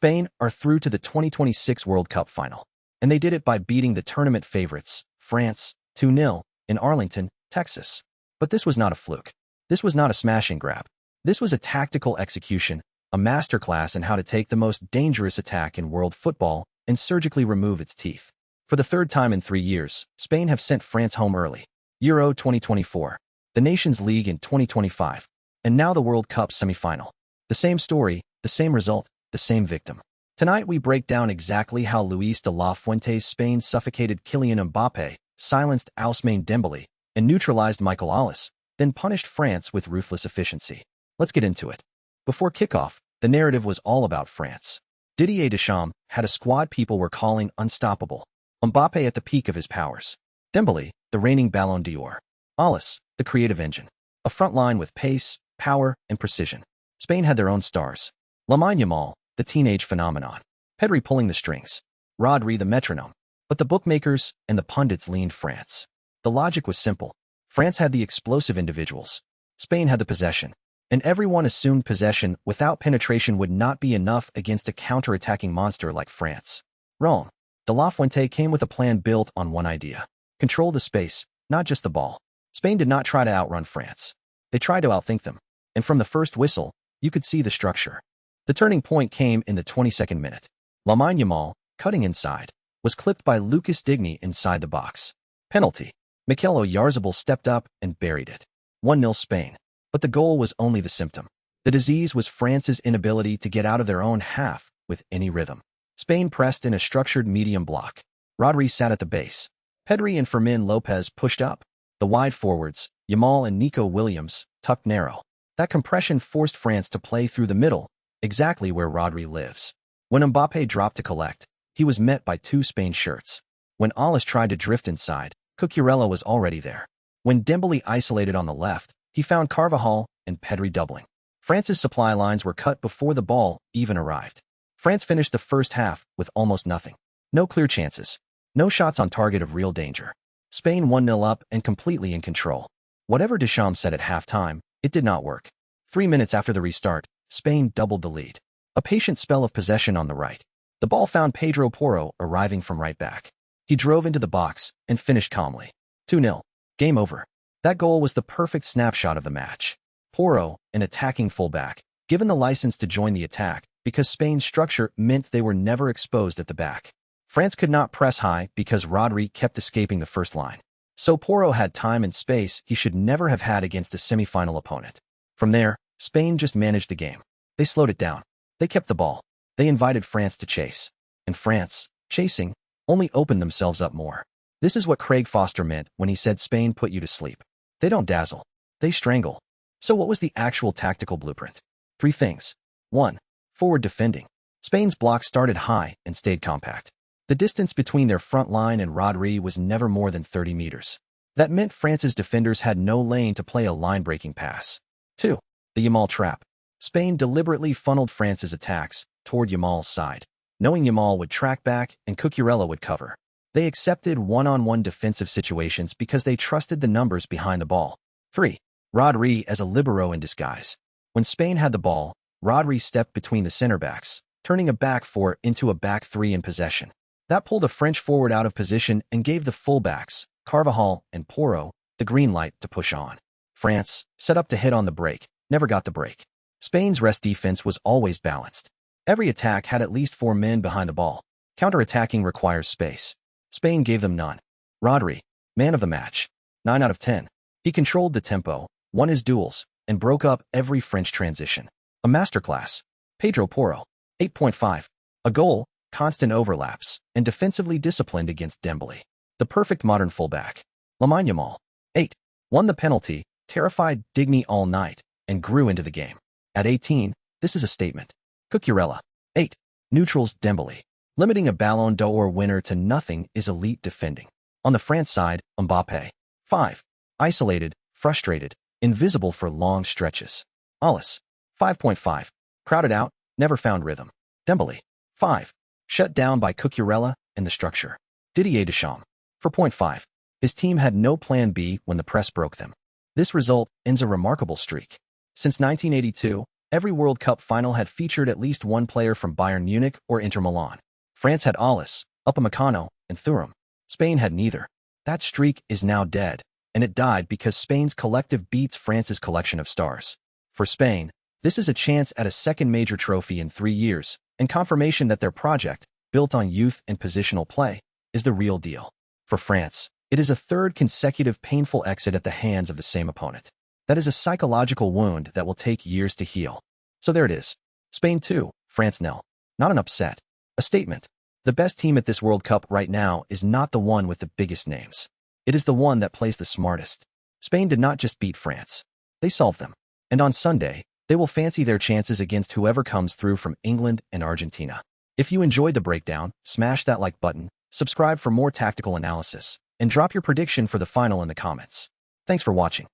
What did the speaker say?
Spain are through to the 2026 World Cup final, and they did it by beating the tournament favorites, France, 2-0, in Arlington, Texas. But this was not a fluke. This was not a smash and grab. This was a tactical execution, a masterclass in how to take the most dangerous attack in world football and surgically remove its teeth. For the third time in 3 years, Spain have sent France home early. Euro 2024, the Nations League in 2025, and now the World Cup semifinal. The same story, the same result, the same victim. Tonight we break down exactly how Luis de la Fuente's Spain suffocated Kylian Mbappe, silenced Ousmane Dembele, and neutralized Michael Olise, then punished France with ruthless efficiency. Let's get into it. Before kickoff, the narrative was all about France. Didier Deschamps had a squad people were calling unstoppable. Mbappe at the peak of his powers. Dembele, the reigning Ballon d'Or. Olise, the creative engine. A front line with pace, power, and precision. Spain had their own stars. Lamine Yamal, the teenage phenomenon. Pedri pulling the strings. Rodri the metronome. But the bookmakers and the pundits leaned France. The logic was simple. France had the explosive individuals. Spain had the possession. And everyone assumed possession without penetration would not be enough against a counter-attacking monster like France. Wrong. De la Fuente came with a plan built on one idea. Control the space, not just the ball. Spain did not try to outrun France. They tried to outthink them. And from the first whistle, you could see the structure. The turning point came in the 22nd minute. Lamine Yamal, cutting inside, was clipped by Lucas Digne inside the box. Penalty. Oyarzabal stepped up and buried it. 1-0 Spain. But the goal was only the symptom. The disease was France's inability to get out of their own half with any rhythm. Spain pressed in a structured medium block. Rodri sat at the base. Pedri and Fermin Lopez pushed up. The wide forwards, Yamal and Nico Williams, tucked narrow. That compression forced France to play through the middle, exactly where Rodri lives. When Mbappe dropped to collect, he was met by 2 Spain shirts. When Olise tried to drift inside, Cucurella was already there. When Dembele isolated on the left, he found Carvajal and Pedri doubling. France's supply lines were cut before the ball even arrived. France finished the first half with almost nothing. No clear chances. No shots on target of real danger. Spain 1-0 up and completely in control. Whatever Deschamps said at halftime, it did not work. 3 minutes after the restart, Spain doubled the lead. A patient spell of possession on the right. The ball found Pedro Porro arriving from right back. He drove into the box and finished calmly. 2-0. Game over. That goal was the perfect snapshot of the match. Porro, an attacking fullback, given the license to join the attack because Spain's structure meant they were never exposed at the back. France could not press high because Rodri kept escaping the first line. So Porro had time and space he should never have had against a semi-final opponent. From there, Spain just managed the game. They slowed it down. They kept the ball. They invited France to chase. And France, chasing, only opened themselves up more. This is what Craig Foster meant when he said Spain put you to sleep. They don't dazzle. They strangle. So what was the actual tactical blueprint? 3 things. 1. Forward defending. Spain's block started high and stayed compact. The distance between their front line and Rodri was never more than 30 meters. That meant France's defenders had no lane to play a line-breaking pass. 2. The Yamal trap. Spain deliberately funneled France's attacks toward Yamal's side, knowing Yamal would track back and Cucurella would cover. They accepted one-on-one defensive situations because they trusted the numbers behind the ball. 3. Rodri as a libero in disguise. When Spain had the ball, Rodri stepped between the center backs, turning a back 4 into a back 3 in possession. That pulled a French forward out of position and gave the fullbacks, Carvajal and Porro, the green light to push on. France, set up to hit on the break, never got the break. Spain's rest defense was always balanced. Every attack had at least 4 men behind the ball. Counter-attacking requires space. Spain gave them none. Rodri, man of the match. 9 out of 10. He controlled the tempo, won his duels, and broke up every French transition. A masterclass. Pedro Porro, 8.5. A goal, constant overlaps, and defensively disciplined against Dembele. The perfect modern fullback. Lamine Yamal, 8. Won the penalty, terrified Digne all night, and grew into the game. At 18, this is a statement. Cucurella, 8. Neutrals Dembele. Limiting a Ballon d'Or winner to nothing is elite defending. On the France side, Mbappe, 5. Isolated, frustrated, invisible for long stretches. Olise, 5.5. Crowded out, never found rhythm. Dembele, 5. Shut down by Cucurella and the structure. Didier Deschamps, 4.5. His team had no plan B when the press broke them. This result ends a remarkable streak. Since 1982, Every World Cup final had featured at least one player from Bayern Munich or Inter Milan. France had Alice, Upamecano, and Thuram. Spain had neither. That streak is now dead, and it died because Spain's collective beats France's collection of stars. For Spain, this is a chance at a second major trophy in 3 years, and confirmation that their project, built on youth and positional play, is the real deal. For France, it is a third consecutive painful exit at the hands of the same opponent. That is a psychological wound that will take years to heal. So there it is. Spain 2, France 0. Not an upset. A statement. The best team at this World Cup right now is not the one with the biggest names. It is the one that plays the smartest. Spain did not just beat France. They solved them. And on Sunday, they will fancy their chances against whoever comes through from England and Argentina. If you enjoyed the breakdown, smash that like button, subscribe for more tactical analysis, and drop your prediction for the final in the comments. Thanks for watching.